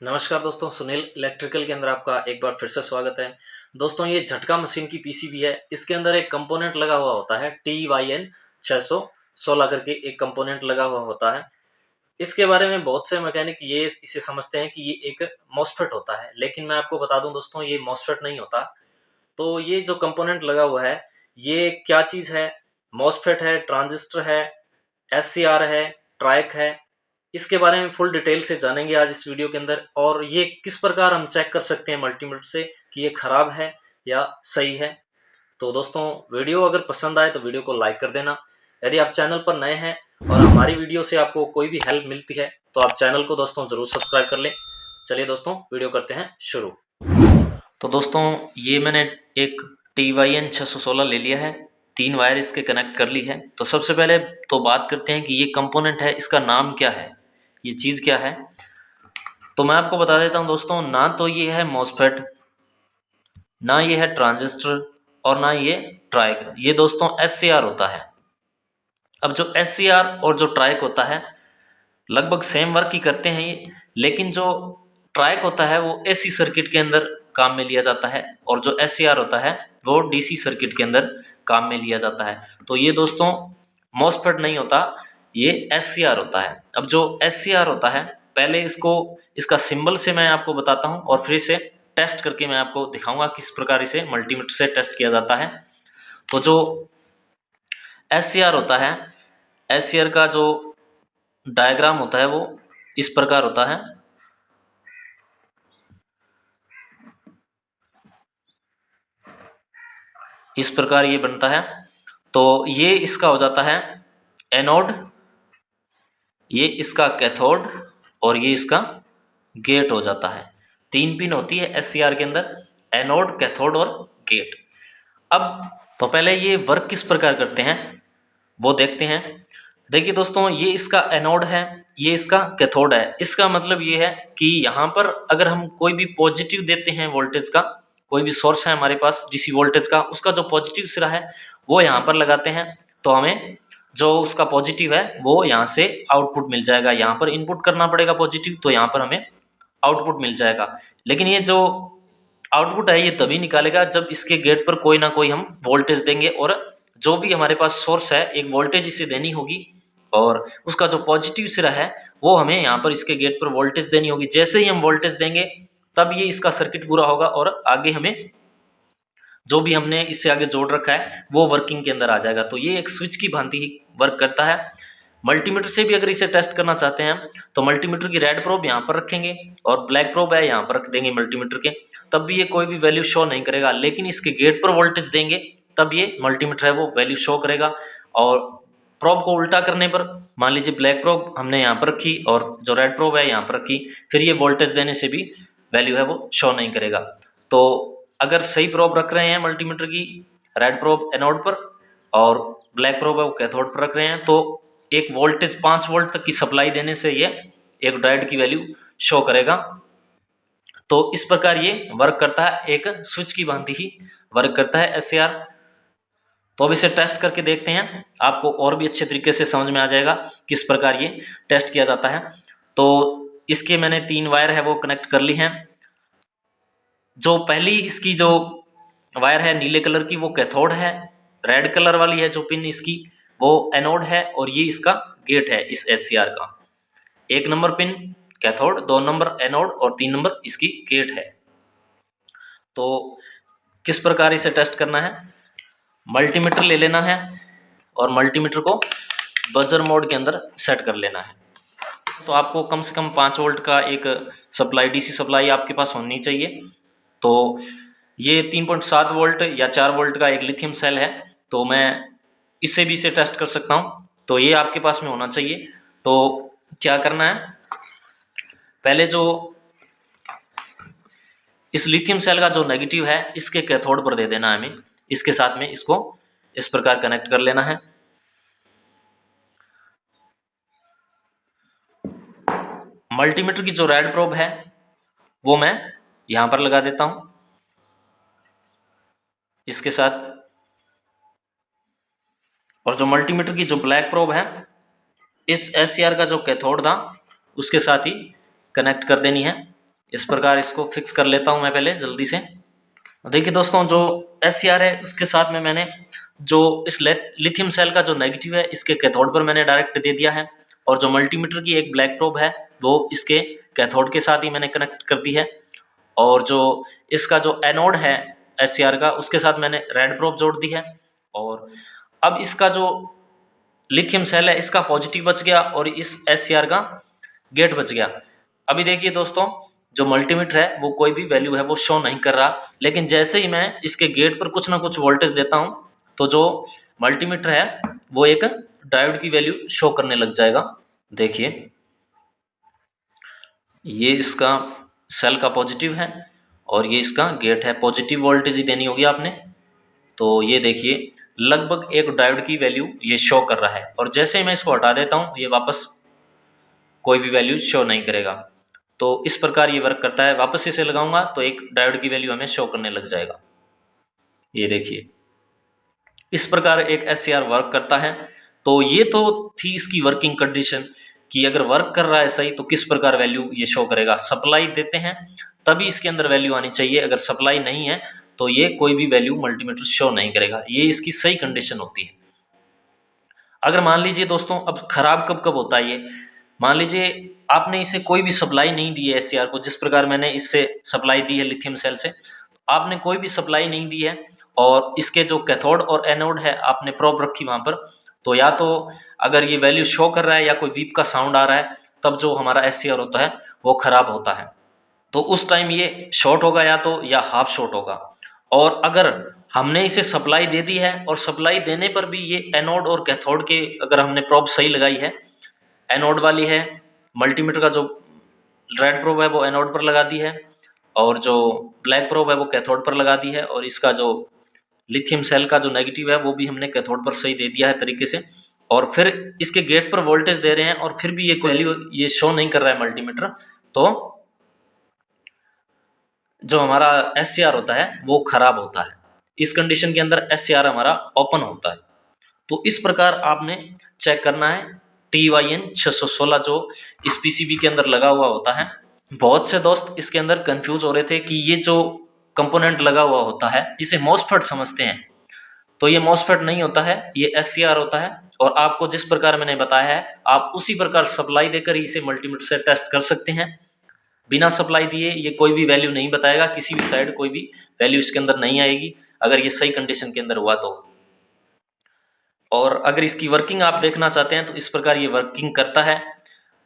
नमस्कार दोस्तों, सुनील इलेक्ट्रिकल के अंदर आपका एक बार फिर से स्वागत है। दोस्तों, ये झटका मशीन की पीसीबी है। इसके अंदर एक कंपोनेंट लगा हुआ होता है TYN 616 करके एक कंपोनेंट लगा हुआ होता है। इसके बारे में बहुत से मैकेनिक ये इसे समझते हैं कि ये एक मॉसफेट होता है, लेकिन मैं आपको बता दूं दोस्तों, ये मॉसफेट नहीं होता। तो ये जो कंपोनेंट लगा हुआ है, ये क्या चीज़ है? मॉसफेट है, ट्रांजिस्टर है, SCR है, ट्राइक है। इसके बारे में फुल डिटेल से जानेंगे आज इस वीडियो के अंदर, और ये किस प्रकार हम चेक कर सकते हैं मल्टीमीटर से कि ये खराब है या सही है। तो दोस्तों, वीडियो अगर पसंद आए तो वीडियो को लाइक कर देना। यदि आप चैनल पर नए हैं और हमारी वीडियो से आपको कोई भी हेल्प मिलती है तो आप चैनल को दोस्तों जरूर सब्सक्राइब कर लें। चलिए दोस्तों, वीडियो करते हैं शुरू। तो दोस्तों, ये मैंने एक TYN 616 ले लिया है। 3 वायर इसके कनेक्ट कर ली है। तो सबसे पहले तो बात करते हैं कि ये कंपोनेंट है, इसका नाम क्या है, ये चीज़ क्या है। तो मैं आपको बता देता हूं दोस्तों, ना तो ये है मॉसफेट, ना ये है ट्रांजिस्टर, और ना ये ट्राइक। ये दोस्तों SCR होता है। अब जो SCR और जो ट्राइक होता है लगभग सेम वर्क ही करते हैं ये, लेकिन जो ट्राइक होता है वो AC सर्किट के अंदर काम में लिया जाता है, और जो SCR होता है वो DC सर्किट के अंदर काम में लिया जाता है। तो ये दोस्तों मॉसफेट नहीं होता, ये SCR होता है। अब जो SCR होता है, पहले इसका सिंबल से मैं आपको बताता हूँ और फिर इसे टेस्ट करके मैं आपको दिखाऊंगा किस प्रकार इसे मल्टीमीटर से टेस्ट किया जाता है। तो जो SCR होता है, SCR का जो डायग्राम होता है वो इस प्रकार होता है। इस प्रकार ये बनता है। तो ये इसका हो जाता है एनोड, ये इसका कैथोड, और ये इसका गेट हो जाता है। 3 पिन होती है SCR के अंदर, एनोड, कैथोड और गेट। अब तो पहले ये वर्क किस प्रकार करते हैं वो देखते हैं। देखिए दोस्तों, ये इसका एनोड है, ये इसका कैथोड है। इसका मतलब ये है कि यहाँ पर अगर हम कोई भी पॉजिटिव देते हैं वोल्टेज का, कोई भी सोर्स है हमारे पास DC वोल्टेज का, उसका जो पॉजिटिव सिरा है वो यहाँ पर लगाते हैं, तो हमें जो उसका पॉजिटिव है वो यहाँ से आउटपुट मिल जाएगा। यहाँ पर इनपुट करना पड़ेगा पॉजिटिव, तो यहाँ पर हमें आउटपुट मिल जाएगा। लेकिन ये जो आउटपुट है ये तभी निकालेगा जब इसके गेट पर कोई ना कोई हम वोल्टेज देंगे, और जो भी हमारे पास सोर्स है एक वोल्टेज इसे देनी होगी, और उसका जो पॉजिटिव सिरा है वो हमें यहाँ पर इसके गेट पर वोल्टेज देनी होगी। जैसे ही हम वोल्टेज देंगे तब ये इसका सर्किट पूरा होगा, और आगे हमें जो भी हमने इससे आगे जोड़ रखा है वो वर्किंग के अंदर आ जाएगा। तो ये एक स्विच की भांति ही वर्क करता है। मल्टीमीटर से भी अगर इसे टेस्ट करना चाहते हैं तो मल्टीमीटर की रेड प्रोब यहाँ पर रखेंगे और ब्लैक प्रोब है यहाँ पर रख देंगे मल्टीमीटर के, तब भी ये कोई भी वैल्यू शो नहीं करेगा। लेकिन इसके गेट पर वोल्टेज देंगे तब ये मल्टीमीटर है वो वैल्यू शो करेगा। और प्रोब को उल्टा करने पर, मान लीजिए ब्लैक प्रोब हमने यहाँ पर रखी और जो रेड प्रोब है यहाँ पर रखी, फिर ये वोल्टेज देने से भी वैल्यू है वो शो नहीं करेगा। तो अगर सही प्रोब रख रहे हैं मल्टीमीटर की, रेड प्रोब एनोड पर और ब्लैक प्रोब है वो कैथोड पर रख रहे हैं, तो एक वोल्टेज 5 वोल्ट तक की सप्लाई देने से ये एक डायोड की वैल्यू शो करेगा। तो इस प्रकार ये वर्क करता है, एक स्विच की भांति ही वर्क करता है SCR। तो अब इसे टेस्ट करके देखते हैं, आपको और भी अच्छे तरीके से समझ में आ जाएगा किस प्रकार ये टेस्ट किया जाता है। तो इसके मैंने 3 वायर है वो कनेक्ट कर ली हैं। जो पहली इसकी जो वायर है नीले कलर की वो कैथोड है, रेड कलर वाली है जो पिन इसकी वो एनोड है, और ये इसका गेट है इस SCR का। 1 number pin cathode, 2 number anode और 3 नंबर इसकी गेट है। तो किस प्रकार इसे टेस्ट करना है, मल्टीमीटर ले लेना है और मल्टीमीटर को बजर मोड के अंदर सेट कर लेना है। तो आपको कम से कम 5 वोल्ट का एक सप्लाई, DC सप्लाई आपके पास होनी चाहिए। तो ये 3.7 वोल्ट या 4 वोल्ट का एक लिथियम सेल है, तो मैं इससे भी इसे टेस्ट कर सकता हूँ। तो ये आपके पास में होना चाहिए। तो क्या करना है, पहले जो इस लिथियम सेल का जो नेगेटिव है इसके कैथोड पर दे देना है हमें, इसके साथ में इसको इस प्रकार कनेक्ट कर लेना है। मल्टीमीटर की जो रेड प्रोब है वो मैं यहां पर लगा देता हूं इसके साथ, और जो मल्टीमीटर की जो ब्लैक प्रोब है इस SCR का जो कैथोड था उसके साथ ही कनेक्ट कर देनी है। इस प्रकार इसको फिक्स कर लेता हूँ मैं पहले जल्दी से। देखिए दोस्तों, जो SCR है उसके साथ में मैंने जो इस लिथियम सेल का जो नेगेटिव है इसके कैथोड पर मैंने डायरेक्ट दे दिया है, और जो मल्टीमीटर की एक ब्लैक प्रोब है वो इसके कैथोड के साथ ही मैंने कनेक्ट कर दी है, और जो इसका जो एनोड है SCR का उसके साथ मैंने रेड प्रोब जोड़ दी है। और अब इसका जो लिथियम सेल है इसका पॉजिटिव बच गया और इस SCR का गेट बच गया। अभी देखिए दोस्तों, जो मल्टीमीटर है वो कोई भी वैल्यू है वो शो नहीं कर रहा, लेकिन जैसे ही मैं इसके गेट पर कुछ ना कुछ वोल्टेज देता हूं तो जो मल्टीमीटर है वो एक डायोड की वैल्यू शो करने लग जाएगा। देखिए, ये इसका सेल का पॉजिटिव है और ये इसका गेट है, पॉजिटिव वोल्टेज ही देनी होगी आपने। तो ये देखिए, लगभग एक डायोड की वैल्यू ये शो कर रहा है, और जैसे ही मैं इसको हटा देता हूँ ये वापस कोई भी वैल्यू शो नहीं करेगा। तो इस प्रकार ये वर्क करता है। वापस इसे लगाऊंगा तो एक डायोड की वैल्यू हमें शो करने लग जाएगा। ये देखिए, इस प्रकार एक SCR वर्क करता है। तो ये तो थी इसकी वर्किंग कंडीशन कि अगर वर्क कर रहा है सही तो किस प्रकार वैल्यू ये शो करेगा। सप्लाई देते हैं तभी इसके अंदर वैल्यू आनी चाहिए, अगर सप्लाई नहीं है तो ये कोई भी वैल्यू मल्टीमीटर शो नहीं करेगा। ये इसकी सही कंडीशन होती है। अगर मान लीजिए दोस्तों, अब खराब कब कब होता है ये, मान लीजिए आपने इसे कोई भी सप्लाई नहीं दी है SCR को, जिस प्रकार मैंने इससे सप्लाई दी है लिथियम सेल से, आपने कोई भी सप्लाई नहीं दी है और इसके जो कैथोड और एनोड है आपने प्रोब रखी वहां पर, तो या तो अगर ये वैल्यू शो कर रहा है या कोई बीप का साउंड आ रहा है, तब जो हमारा SCR होता है वो खराब होता है। तो उस टाइम ये शॉर्ट होगा या हाफ शॉर्ट होगा। और अगर हमने इसे सप्लाई दे दी है और सप्लाई देने पर भी ये एनोड और कैथोड के अगर हमने प्रोब सही लगाई है, एनोड वाली है, मल्टीमीटर का जो रेड प्रोब है वो एनोड पर लगा दी है और जो ब्लैक प्रोब है वो कैथोड पर लगा दी है, और इसका जो लिथियम सेल का जो नेगेटिव है वो भी हमने कैथोड पर सही दे दिया है तरीके से, और फिर इसके गेट पर वोल्टेज दे रहे हैं और फिर भी ये वैल्यू ये शो नहीं कर रहा है मल्टीमीटर, तो जो हमारा SCR होता है वो खराब होता है। इस कंडीशन के अंदर SCR हमारा ओपन होता है। तो इस प्रकार आपने चेक करना है। TYN 616 जो इस PCB के अंदर लगा हुआ होता है। बहुत से दोस्त इसके अंदर कंफ्यूज हो रहे थे कि ये जो कंपोनेंट लगा हुआ होता है इसे MOSFET समझते हैं, तो ये MOSFET नहीं होता है, ये SCR होता है। और आपको जिस प्रकार मैंने बताया है आप उसी प्रकार सप्लाई देकर ही इसे मल्टीमीटर से टेस्ट कर सकते हैं। बिना सप्लाई दिए ये कोई भी वैल्यू नहीं बताएगा, किसी भी साइड कोई भी वैल्यू इसके अंदर नहीं आएगी अगर ये सही कंडीशन के अंदर हुआ तो। और अगर इसकी वर्किंग आप देखना चाहते हैं तो इस प्रकार ये वर्किंग करता है,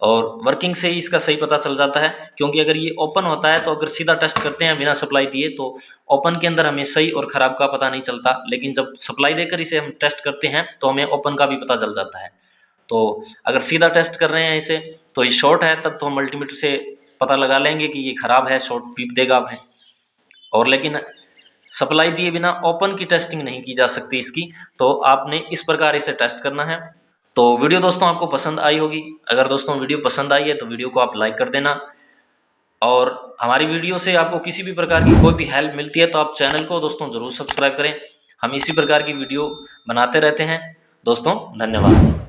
और वर्किंग से ही इसका सही पता चल जाता है। क्योंकि अगर ये ओपन होता है तो अगर सीधा टेस्ट करते हैं बिना सप्लाई दिए तो ओपन के अंदर हमें सही और ख़राब का पता नहीं चलता, लेकिन जब सप्लाई देकर इसे हम टेस्ट करते हैं तो हमें ओपन का भी पता चल जाता है। तो अगर सीधा टेस्ट कर रहे हैं इसे तो ये शॉर्ट है, तब तो हम मल्टीमीटर से पता लगा लेंगे कि ये ख़राब है, शॉर्ट पीप देगा हमें। और लेकिन सप्लाई दिए बिना ओपन की टेस्टिंग नहीं की जा सकती इसकी, तो आपने इस प्रकार इसे टेस्ट करना है। तो वीडियो दोस्तों आपको पसंद आई होगी। अगर दोस्तों वीडियो पसंद आई है तो वीडियो को आप लाइक कर देना, और हमारी वीडियो से आपको किसी भी प्रकार की कोई भी हेल्प मिलती है तो आप चैनल को दोस्तों ज़रूर सब्सक्राइब करें। हम इसी प्रकार की वीडियो बनाते रहते हैं दोस्तों। धन्यवाद।